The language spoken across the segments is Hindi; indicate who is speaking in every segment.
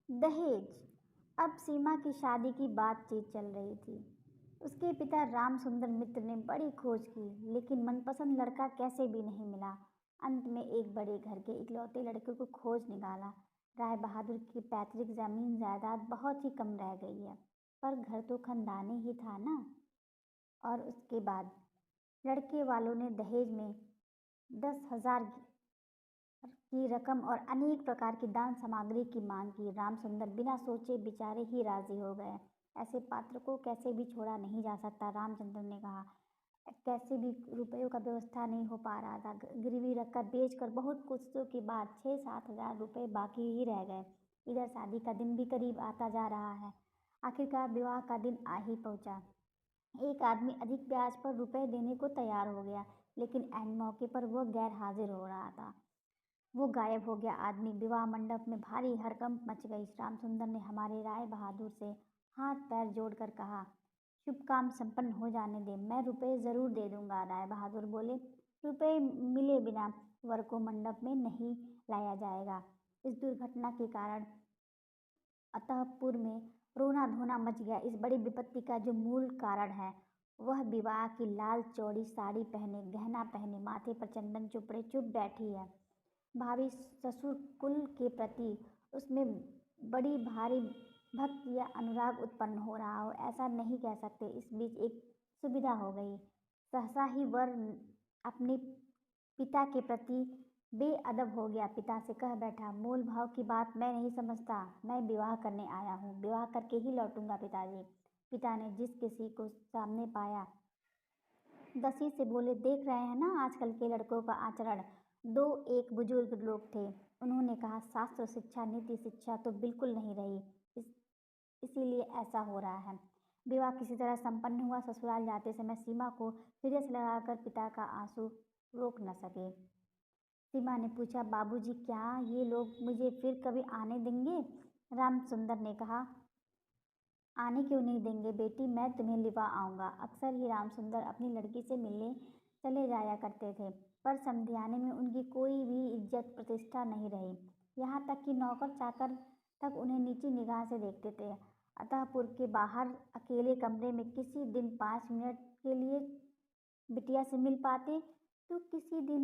Speaker 1: दहेज। अब सीमा की शादी की बातचीत चल रही थी। उसके पिता राम सुंदर मित्र ने बड़ी खोज की, लेकिन मनपसंद लड़का कैसे भी नहीं मिला। अंत में एक बड़े घर के इकलौते लड़के को खोज निकाला। राय बहादुर की पैतृक जमीन जायदाद बहुत ही कम रह गई है, पर घर तो खानदानी ही था ना। और उसके बाद लड़के वालों ने दहेज में 10,000 की रकम और अनेक प्रकार की दान सामग्री की मांग की। रामसुंदर बिना सोचे विचारे ही राजी हो गए। ऐसे पात्र को कैसे भी छोड़ा नहीं जा सकता, रामचंद्र ने कहा। कैसे भी रुपयों का व्यवस्था नहीं हो पा रहा था। गिरवी रखकर बेचकर बहुत कोशिशों के बाद 6-7 हजार रुपये बाकी ही रह गए। इधर शादी का दिन भी करीब आता जा रहा है। आखिरकार विवाह का दिन आ ही पहुंचा। एक आदमी अधिक ब्याज पर रुपए देने को तैयार हो गया, लेकिन ऐन मौके पर वह गैर हाजिर हो रहा था। वो गायब हो गया आदमी। विवाह मंडप में भारी हड़कंप मच गई। रामसुंदर ने हमारे राय बहादुर से हाथ पैर जोड़कर कहा, शुभ काम संपन्न हो जाने दे, मैं रुपए जरूर दे दूंगा। राय बहादुर बोले, रुपए मिले बिना वर को मंडप में नहीं लाया जाएगा। इस दुर्घटना के कारण अतःपुर में रोना धोना मच गया। इस बड़ी विपत्ति का जो मूल कारण है, वह विवाह की लाल चौड़ी साड़ी पहने, गहना पहने, माथे पर चंदन चुपड़े चुप बैठी है। भावी ससुर कुल के प्रति उसमें बड़ी भारी भक्ति या अनुराग उत्पन्न हो रहा हो, ऐसा नहीं कह सकते। इस बीच एक सुविधा हो गई। सहसा ही वर अपने पिता के प्रति बेअदब हो गया। पिता से कह बैठा, मोल भाव की बात मैं नहीं समझता, मैं विवाह करने आया हूँ, विवाह करके ही लौटूंगा पिताजी। पिता ने जिस किसी को सामने पाया दसी से बोले, देख रहे हैं ना आजकल के लड़कों का आचरण। दो एक बुजुर्ग लोग थे। उन्होंने कहा, शास्त्र शिक्षा नीति शिक्षा तो बिल्कुल नहीं रही, इसीलिए ऐसा हो रहा है। विवाह किसी तरह संपन्न हुआ। ससुराल जाते समय सीमा को हृदय से लगाकर पिता का आंसू रोक न सके। सीमा ने पूछा, बाबूजी क्या ये लोग मुझे फिर कभी आने देंगे? रामसुंदर ने कहा, आने क्यों नहीं देंगे बेटी, मैं तुम्हें लिवा आऊंगा। अक्सर ही रामसुंदर अपनी लड़की से मिलने चले जाया करते थे, पर समधियाने में उनकी कोई भी इज्जत प्रतिष्ठा नहीं रही। यहाँ तक कि नौकर चाकर तक उन्हें नीची निगाह से देखते थे। अतःपुर के बाहर अकेले कमरे में किसी दिन 5 मिनट के लिए बिटिया से मिल पाते, तो किसी दिन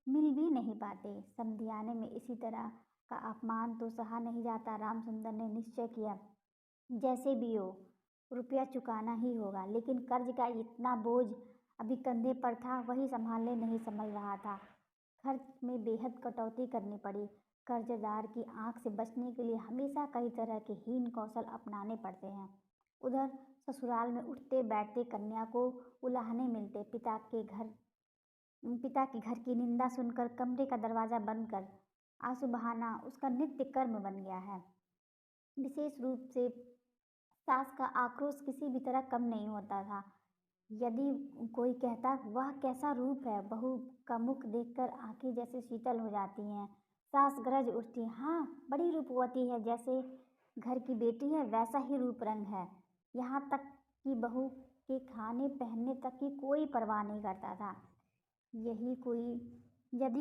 Speaker 1: मिल भी नहीं पाते। समधियाने में इसी तरह का अपमान तो सहा नहीं जाता। रामसुंदर ने निश्चय किया, जैसे भी हो रुपया चुकाना ही होगा, लेकिन कर्ज का इतना बोझ अभी कंधे पर था, वही संभालने नहीं संभल रहा था। खर्च में बेहद कटौती करनी पड़ी। कर्जदार की आंख से बचने के लिए हमेशा कई तरह के हीन कौशल अपनाने पड़ते हैं। उधर ससुराल में उठते बैठते कन्या को उलाहने मिलते। पिता के घर की निंदा सुनकर कमरे का दरवाजा बंद कर आंसू बहाना उसका नित्य कर्म बन गया है। विशेष रूप से सास का आक्रोश किसी भी तरह कम नहीं होता था। यदि कोई कहता, वह कैसा रूप है, बहू का मुख देखकर आंखें जैसे शीतल हो जाती हैं। सास गरज उठती, हाँ बड़ी रूपवती है, जैसे घर की बेटी है वैसा ही रूप रंग है। यहाँ तक कि बहू के खाने पहनने तक की कोई परवाह नहीं करता था। यदि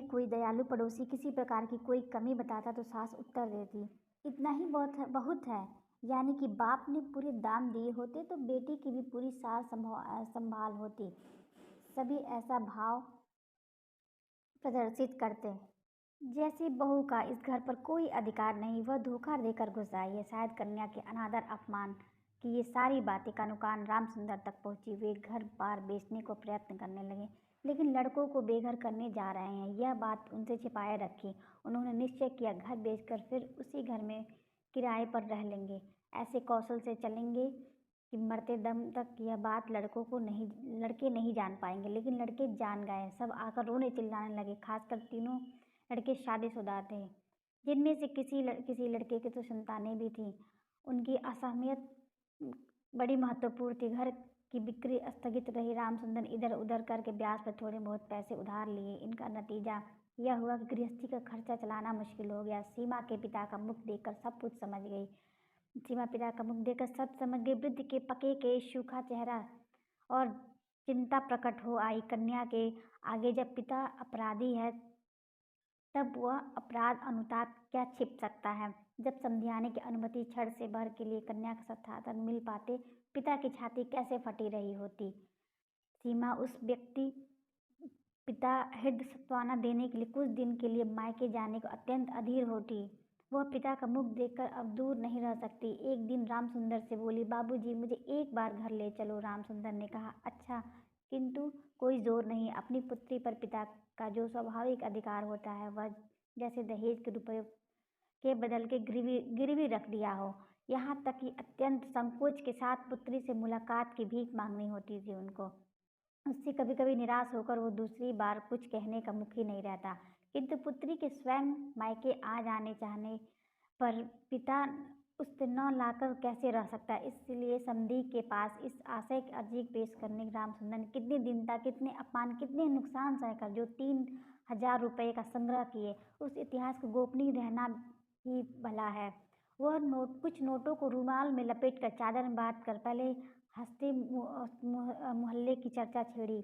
Speaker 1: कोई दयालु पड़ोसी किसी प्रकार की कोई कमी बताता तो सास उत्तर देती, इतना ही बहुत है। यानी कि बाप ने पूरे दाम दिए होते तो बेटी की भी पूरी सार संभाल होती। सभी ऐसा भाव प्रदर्शित करते, जैसे बहू का इस घर पर कोई अधिकार नहीं, वह धोखा देकर घुस आई है। शायद कन्या के अनादर अपमान की ये सारी बातें कानोकान रामसुंदर तक पहुंची। वे घर बार बेचने को प्रयत्न करने लगे, लेकिन लड़कों को बेघर करने जा रहे हैं, यह बात उनसे छिपाए रखी। उन्होंने निश्चय किया, घर बेचकर फिर उसी घर में किराए पर रह लेंगे। ऐसे कौशल से चलेंगे कि मरते दम तक यह बात लड़के नहीं जान पाएंगे। लेकिन लड़के जान गए। सब आकर रोने चिल्लाने लगे। खासकर तीनों लड़के शादीशुदा थे, जिनमें से किसी लड़के की तो संतानें भी थीं। उनकी असहमियत बड़ी महत्वपूर्ण थी। घर की बिक्री स्थगित रही। रामसुंदर इधर उधर करके ब्याज पर थोड़े बहुत पैसे उधार लिए। इनका नतीजा यह हुआ कि गृहस्थी का खर्चा चलाना मुश्किल हो गया। सीमा के पिता का मुख देखकर सब कुछ समझ गई। वृद्ध के पके के सूखा चेहरा और चिंता प्रकट हो आई। कन्या के आगे जब पिता अपराधी है, तब वह अपराध अनुताप क्या छिप सकता है। जब समझाने की अनुमति क्षण से भर के लिए कन्या का समर्थन मिल पाते, पिता की छाती कैसे फटी रही होती। सीमा उस व्यक्ति पिता हृदय सांत्वना देने के लिए कुछ दिन के लिए मायके जाने को अत्यंत अधीर होती। वह पिता का मुख देखकर अब दूर नहीं रह सकती। एक दिन रामसुंदर से बोली, बाबूजी मुझे एक बार घर ले चलो। रामसुंदर ने कहा, अच्छा, किंतु कोई जोर नहीं। अपनी पुत्री पर पिता का जो स्वाभाविक अधिकार होता है, वह जैसे दहेज के रुपये के बदल के गिरवी रख दिया हो। यहाँ तक कि अत्यंत संकोच के साथ पुत्री से मुलाकात की भीख मांगनी होती थी उनको। उससे कभी कभी निराश होकर वो दूसरी बार कुछ कहने का मुख ही नहीं रहता। किंतु पुत्री के स्वयं मायके आ जाने चाहने पर पिता उससे न लाकर कैसे रह सकता। इसलिए समधी के पास इस आशय की अर्जी पेश करने रामसुंदर ने कितने दिन तक, कितने अपमान, कितने नुकसान सहकर जो 3,000 रुपये का संग्रह किए, उस इतिहास को गोपनीय रहना ही भला है। वह कुछ नोटों को रुमाल में लपेटकर चादर में बांध कर पहले हंसते मोहल्ले की चर्चा छेड़ी,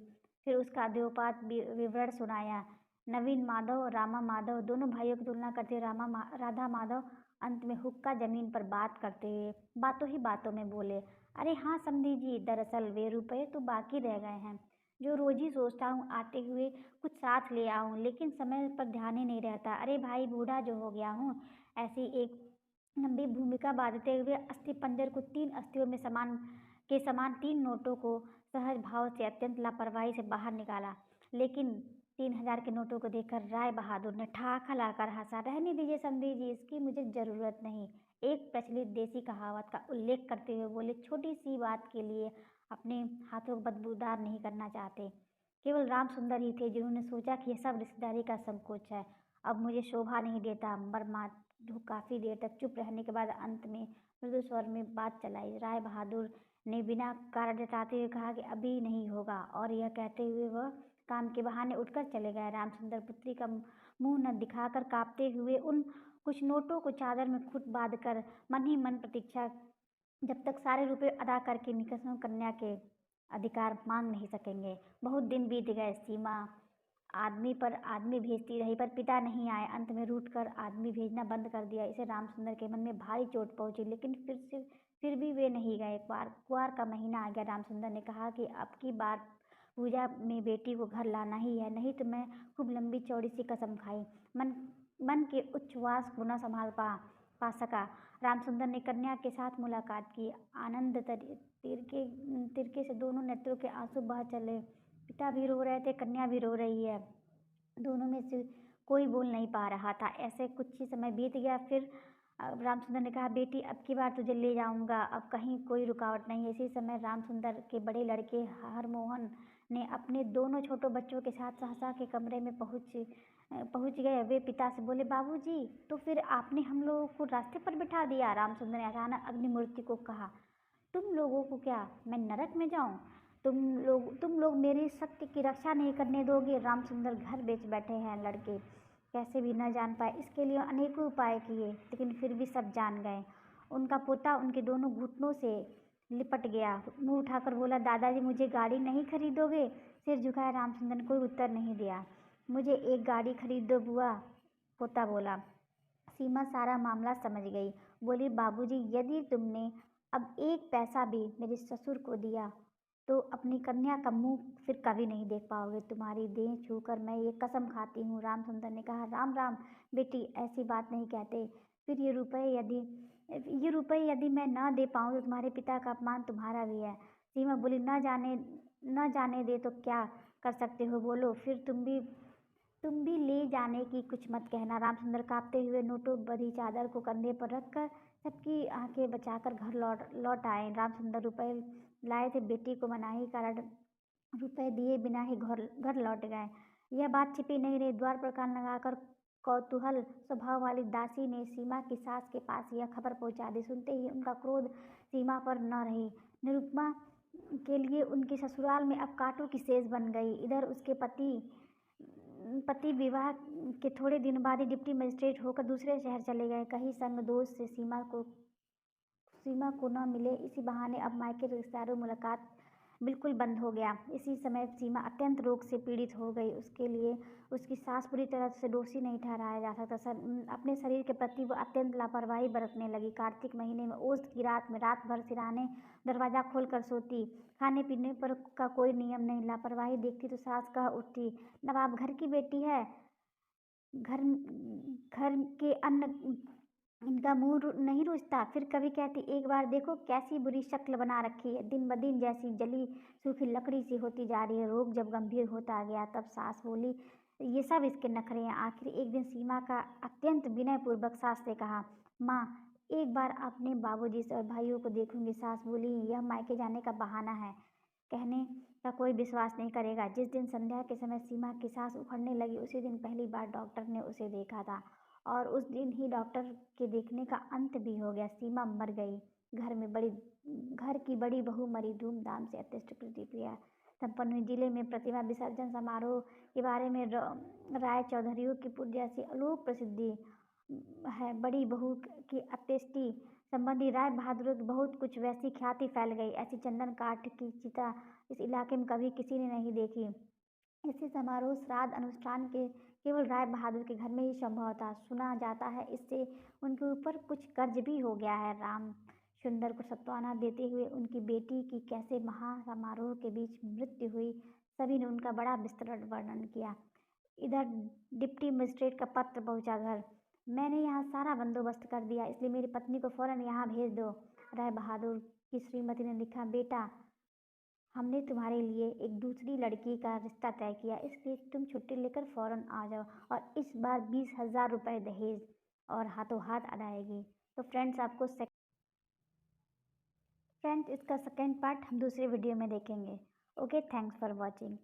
Speaker 1: फिर उसका अद्योपात विवरण सुनाया। नवीन माधव और रामा माधव दोनों भाइयों की तुलना करते राधा माधव अंत में हुक्का जमीन पर बात करते हुए बातों ही बातों में बोले, अरे हाँ समधी जी, दरअसल वे रुपये तो बाकी रह गए हैं जो रोज ही सोचता हूँ आते हुए कुछ साथ ले आऊँ, लेकिन समय पर ध्यान ही नहीं रहता। अरे भाई, बूढ़ा जो हो गया हूँ। ऐसी एक लंबी भूमिका बांधते हुए अस्थि पंजर को 3 अस्थियों में समान 3 नोटों को सहज भाव से अत्यंत लापरवाही से बाहर निकाला। लेकिन 3,000 के नोटों को देखकर राय बहादुर ने ठहाका लाकर हंसा। रहने दीजिए समधी जी, इसकी मुझे जरूरत नहीं। एक प्रचलित देसी कहावत का उल्लेख करते हुए बोले, छोटी सी बात के लिए अपने हाथों को बदबूदार नहीं करना चाहते। केवल रामसुंदर ही थे जिन्होंने सोचा कि यह सब रिश्तेदारी का संकोच है, अब मुझे शोभा नहीं देता। मर्माधु काफी देर तक चुप रहने के बाद अंत में मृदु स्वर में बात चलाई। राय बहादुर ने बिना कारण जताते हुए कहा कि अभी नहीं होगा, और यह कहते हुए वह काम के बहाने उठकर चले गए। रामसुंदर पुत्री का मुंह न दिखाकर कांपते हुए उन कुछ नोटों को चादर में खुद बांध कर मन ही मन प्रतीक्षा, जब तक सारे रुपए अदा करके निकट कन्या के अधिकार मांग नहीं सकेंगे। बहुत दिन बीत गए। सीमा आदमी पर आदमी भेजती रही, पर पिता नहीं आए। अंत में रूठ कर आदमी भेजना बंद कर दिया। इसे रामसुंदर के मन में भारी चोट पहुंची, लेकिन फिर भी वे नहीं गए। कुआर का महीना आ गया। रामसुंदर ने कहा कि अब की बार पूजा में बेटी को घर लाना ही है, नहीं तो मैं खूब लंबी चौड़ी सी कसम खाई। मन के उच्छ्वास को न संभाल पा सका। रामसुंदर ने कन्या के साथ मुलाकात की। आनंद तिरके से दोनों नेत्रों के आंसू बह चले। पिता भी रो रहे थे, कन्या भी रो रही है। दोनों में से कोई बोल नहीं पा रहा था। ऐसे कुछ ही समय बीत गया। फिर रामसुंदर ने कहा, बेटी अब की बार तुझे ले जाऊंगा, अब कहीं कोई रुकावट नहीं। इसी समय रामसुंदर के बड़े लड़के हरमोहन ने अपने दोनों छोटे बच्चों के साथ सहसा के कमरे में पहुंच गए। वे पिता से बोले, बाबूजी, तो फिर आपने हम लोगों को रास्ते पर बिठा दिया। रामसुंदर ने अचानक अग्निमूर्ति को कहा, तुम लोगों को क्या मैं नरक में जाऊं? तुम लोग मेरी सत्य की रक्षा नहीं करने दोगे। रामसुंदर घर बेच बैठे हैं। लड़के कैसे भी न जान पाए, इसके लिए अनेकों उपाय किए, लेकिन फिर भी सब जान गए। उनका पोता उनके दोनों घुटनों से लिपट गया। मुंह उठाकर बोला, दादाजी मुझे गाड़ी नहीं खरीदोगे? सिर झुकाया रामसुंदर ने कोई उत्तर नहीं दिया। मुझे एक गाड़ी खरीद दो बुआ, पोता बोला। सीमा सारा मामला समझ गई। बोली, बाबूजी, यदि तुमने अब एक पैसा भी मेरे ससुर को दिया तो अपनी कन्या का मुंह फिर कभी नहीं देख पाओगे। तुम्हारी देह छूकर मैं ये कसम खाती हूँ। रामसुंदर ने कहा, राम राम बेटी, ऐसी बात नहीं कहते। फिर ये रुपए यदि मैं न दे पाऊँ तो तुम्हारे पिता का अपमान तुम्हारा भी है। सीमा बोली, न जाने दे तो क्या कर सकते हो, बोलो। फिर तुम भी ले जाने की कुछ मत कहना। रामसुंदर कांपते हुए नोटों भरी चादर को कंधे पर रखकर सबकी आंखें बचाकर घर लौट आए। रामसुंदर रुपए लाए थे, बेटी को मनाही कारण रुपए दिए बिना ही घर लौट गए। यह बात छिपी नहीं रही। द्वार पर कान लगाकर कौतूहल स्वभाव वाली दासी ने सीमा की सास के पास यह खबर पहुंचा दी। सुनते ही उनका क्रोध सीमा पर न रही। निरुपमा के लिए उनके ससुराल में अब कांटों की सेज बन गई। इधर उसके पति विवाह के थोड़े दिन बाद ही डिप्टी मजिस्ट्रेट होकर दूसरे शहर चले गए। कहीं संग दोष से सीमा को न मिले, इसी बहाने अब मायके रिश्तेदारों मुलाकात बिल्कुल बंद हो गया। इसी समय सीमा अत्यंत रोग से पीड़ित हो गई। उसके लिए उसकी सास पूरी तरह से दोषी नहीं ठहराया जा सकता। अपने शरीर के प्रति वो अत्यंत लापरवाही बरतने लगी। कार्तिक महीने में ओस की रात में रात भर सिरहाने दरवाज़ा खोल कर सोती। खाने पीने पर का कोई नियम नहीं। लापरवाही देखती तो सास कह उठती, नवाब घर की बेटी है, घर घर के अन्न इनका मुंह नहीं रुचता। फिर कभी कहती, एक बार देखो कैसी बुरी शक्ल बना रखी है, दिन ब दिन जैसी जली सूखी लकड़ी सी होती जा रही है। रोग जब गंभीर होता गया तब सास बोली, ये सब इसके नखरे हैं। आखिर एक दिन सीमा का अत्यंत विनयपूर्वक सास से कहा, माँ एक बार अपने बाबूजी से और भाइयों को देखूंगी। सास बोली, यह मायके जाने का बहाना है, कहने का कोई विश्वास नहीं करेगा। जिस दिन संध्या के समय सीमा की सांस उखड़ने लगी, उसी दिन पहली बार डॉक्टर ने उसे देखा था, और उस दिन ही डॉक्टर के देखने का अंत भी हो गया। सीमा मर गई। घर की बड़ी बहू मरी। धूमधाम से अंत्येष्टि प्रतिक्रिया संपन्न हुई। जिले में प्रतिमा विसर्जन समारोह के बारे में राय चौधरियों की जैसी अलोक प्रसिद्धि है। बड़ी बहू की अंत्येष्टि संबंधी राय बहादुर की बहुत कुछ वैसी ख्याति फैल गई, ऐसी चंदन काठ की चिता इस इलाके में कभी किसी ने नहीं देखी। इसी समारोह श्राद्ध अनुष्ठान के केवल राय बहादुर के घर में ही संभव था। सुना जाता है इससे उनके ऊपर कुछ कर्ज भी हो गया है। राम सुंदर को सांत्वना देते हुए उनकी बेटी की कैसे महा समारोह के बीच मृत्यु हुई, सभी ने उनका बड़ा विस्तृत वर्णन किया। इधर डिप्टी मजिस्ट्रेट का पत्र पहुंचा घर। मैंने यहाँ सारा बंदोबस्त कर दिया, इसलिए मेरी पत्नी को फौरन यहाँ भेज दो। राय बहादुर की श्रीमती ने लिखा, बेटा हमने तुम्हारे लिए एक दूसरी लड़की का रिश्ता तय किया, इसलिए तुम छुट्टी लेकर फौरन आ जाओ, और इस बार 20,000 रुपये दहेज और हाथों हाथ अदायगी। तो फ्रेंड्स इसका सेकेंड पार्ट हम दूसरे वीडियो में देखेंगे। Okay, thanks for watching.